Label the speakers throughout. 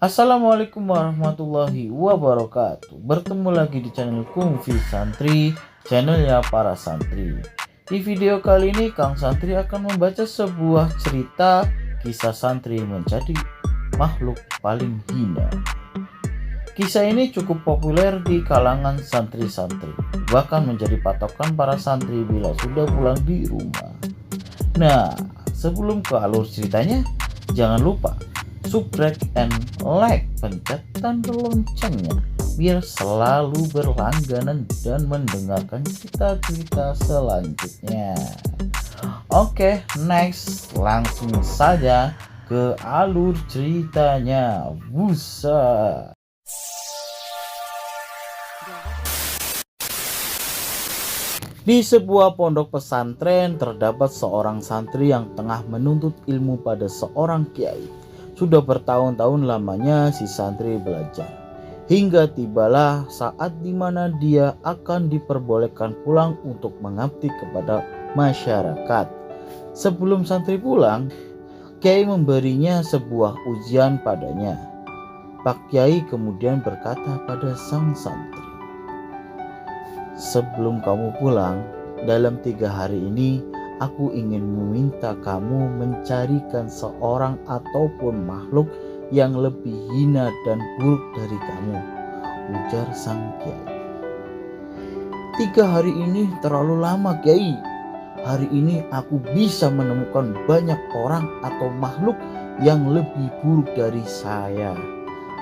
Speaker 1: Assalamualaikum warahmatullahi wabarakatuh. Bertemu lagi di channel Kungfi Santri, channelnya para santri. Di video kali ini Kang Santri akan membaca sebuah cerita kisah santri menjadi makhluk paling hina. Kisah ini cukup populer di kalangan santri-santri, bahkan menjadi patokan para santri bila sudah pulang di rumah. Nah, sebelum ke alur ceritanya, jangan lupa subscribe and like, pencet tanda loncengnya biar selalu berlangganan dan mendengarkan cerita-cerita selanjutnya. Oke, next, langsung saja ke alur ceritanya. Busa. Di sebuah pondok pesantren terdapat seorang santri yang tengah menuntut ilmu pada seorang kiai. Sudah bertahun-tahun lamanya si santri belajar, hingga tibalah saat dimana dia akan diperbolehkan pulang untuk mengabdi kepada masyarakat. Sebelum santri pulang, kiai memberinya sebuah ujian padanya. Pak Kiai kemudian berkata pada sang santri, "Sebelum kamu pulang, dalam 3 hari ini aku ingin meminta kamu mencarikan seorang ataupun makhluk yang lebih hina dan buruk dari kamu," ujar sang kiai. "3 hari ini terlalu lama, Kiai. Hari ini aku bisa menemukan banyak orang atau makhluk yang lebih buruk dari saya,"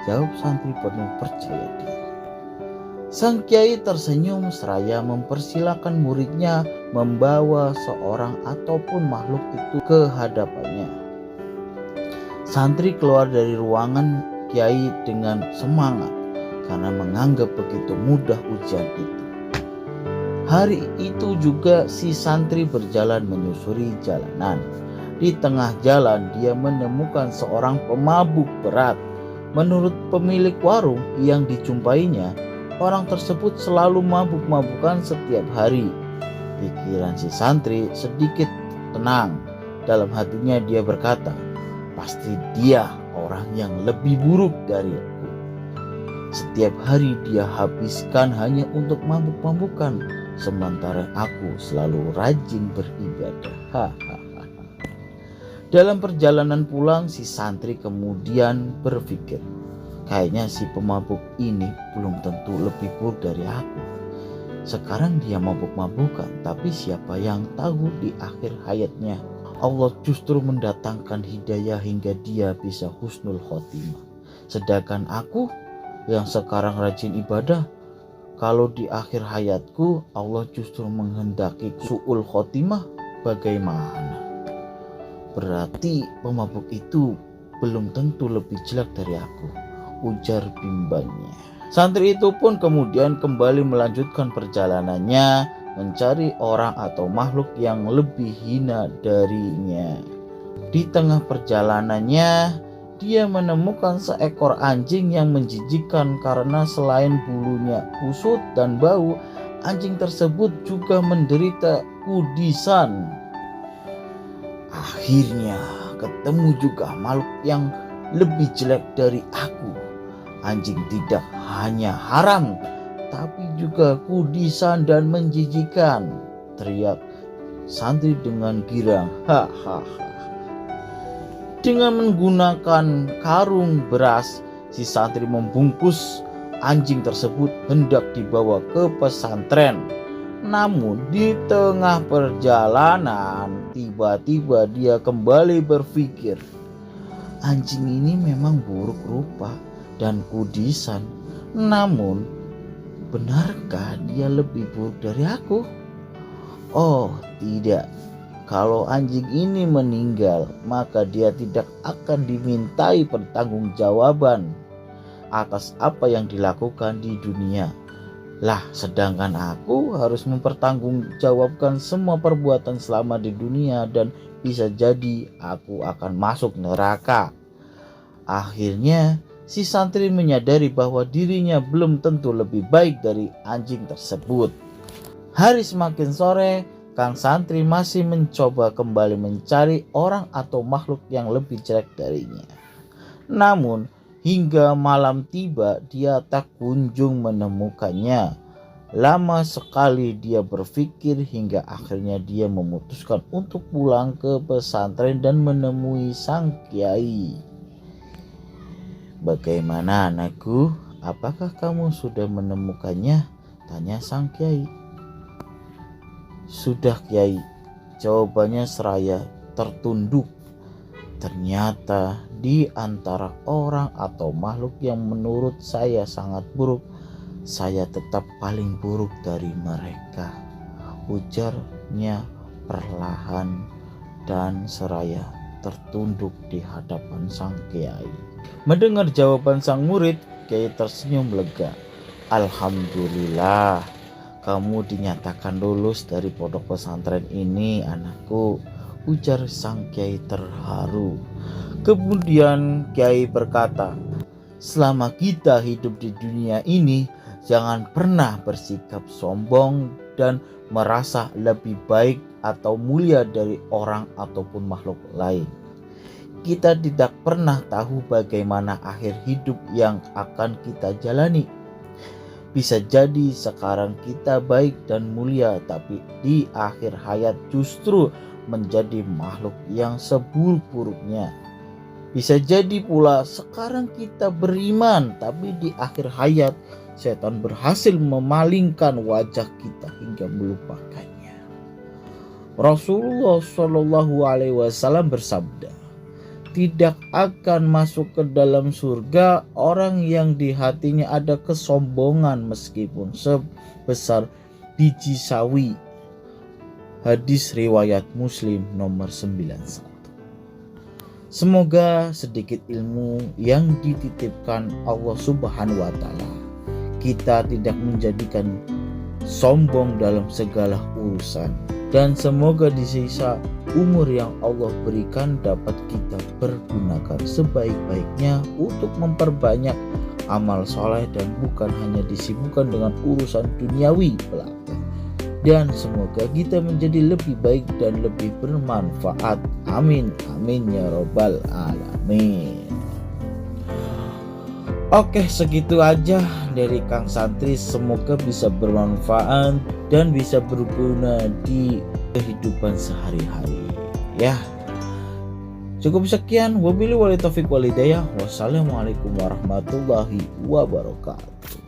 Speaker 1: jawab santri penuh percaya diri. Sang kiai tersenyum seraya mempersilahkan muridnya membawa seorang ataupun makhluk itu ke hadapannya. Santri keluar dari ruangan kiai dengan semangat karena menganggap begitu mudah ujian itu. Hari itu juga si santri berjalan menyusuri jalanan. Di tengah jalan dia menemukan seorang pemabuk berat. Menurut pemilik warung yang dijumpainya, orang tersebut selalu mabuk-mabukan setiap hari. Pikiran si santri sedikit tenang. Dalam hatinya dia berkata, "Pasti dia orang yang lebih buruk dari aku. Setiap hari dia habiskan hanya untuk mabuk-mabukan, sementara aku selalu rajin beribadah." Dalam perjalanan pulang, si santri kemudian berpikir, "Kayaknya si pemabuk ini belum tentu lebih buruk dari aku. Sekarang dia mabuk-mabukan, tapi siapa yang tahu di akhir hayatnya Allah justru mendatangkan hidayah hingga dia bisa husnul khotimah. Sedangkan aku yang sekarang rajin ibadah, kalau di akhir hayatku Allah justru menghendaki su'ul khotimah, bagaimana? Berarti pemabuk itu belum tentu lebih jelek dari aku," ujar bimbangnya. Santri itu pun kemudian kembali melanjutkan perjalanannya mencari orang atau makhluk yang lebih hina darinya. Di tengah perjalanannya, dia menemukan seekor anjing yang menjijikkan karena selain bulunya kusut dan bau, anjing tersebut juga menderita kudisan. Akhirnya ketemu juga makhluk yang lebih jelek dari aku. Anjing tidak hanya haram, tapi juga kudisan dan menjijikan, teriak santri dengan girang. Dengan menggunakan karung beras, si santri membungkus anjing tersebut hendak dibawa ke pesantren. Namun di tengah perjalanan, tiba-tiba dia kembali berpikir, anjing ini memang buruk rupa dan kudisan, namun benarkah dia lebih buruk dari aku? Oh tidak, kalau anjing ini meninggal, maka dia tidak akan dimintai pertanggungjawaban atas apa yang dilakukan di dunia. Lah, sedangkan aku harus mempertanggungjawabkan semua perbuatan selama di dunia dan bisa jadi aku akan masuk neraka. Akhirnya si santri menyadari bahwa dirinya belum tentu lebih baik dari anjing tersebut. Hari semakin sore, Kang santri masih mencoba kembali mencari orang atau makhluk yang lebih jelek darinya. Namun Hingga malam tiba, dia tak kunjung menemukannya. Lama sekali dia berpikir hingga akhirnya dia memutuskan untuk pulang ke pesantren dan menemui sang kiai. "Bagaimana anakku? Apakah kamu sudah menemukannya?" tanya sang kiai. "Sudah Kiai," jawabannya seraya tertunduk. Ternyata di antara orang atau makhluk yang menurut saya sangat buruk, saya tetap paling buruk dari mereka, ujarnya perlahan dan seraya tertunduk di hadapan sang kiai. Mendengar jawaban sang murid, Kiai tersenyum lega. "Alhamdulillah, kamu dinyatakan lulus dari pondok pesantren ini, anakku," ujar sang kiai terharu. Kemudian Kiai berkata, "Selama kita hidup di dunia ini, jangan pernah bersikap sombong dan merasa lebih baik atau mulia dari orang ataupun makhluk lain. Kita tidak pernah tahu bagaimana akhir hidup yang akan kita jalani. Bisa jadi sekarang kita baik dan mulia, tapi di akhir hayat justru menjadi makhluk yang seburuk-buruknya. Bisa jadi pula sekarang kita beriman, tapi di akhir hayat setan berhasil memalingkan wajah kita hingga melupakannya." Rasulullah Shallallahu Alaihi Wasallam bersabda, "Tidak akan masuk ke dalam surga orang yang di hatinya ada kesombongan meskipun sebesar biji sawi." Hadis riwayat Muslim nomor 91. Semoga sedikit ilmu yang dititipkan Allah Subhanahu wa Ta'ala, kita tidak menjadikan sombong dalam segala urusan, dan semoga di sisa umur yang Allah berikan dapat kita pergunakan sebaik-baiknya untuk memperbanyak amal soleh dan bukan hanya disibukkan dengan urusan duniawi belaka. Dan semoga kita menjadi lebih baik dan lebih bermanfaat. Amin, amin ya robbal alamin. Oke, segitu aja dari Kang Santri. Semoga bisa bermanfaat dan bisa berguna di kehidupan sehari-hari ya. Cukup sekian, wabillahi taufiq wal hidayah. Wassalamualaikum warahmatullahi wabarakatuh.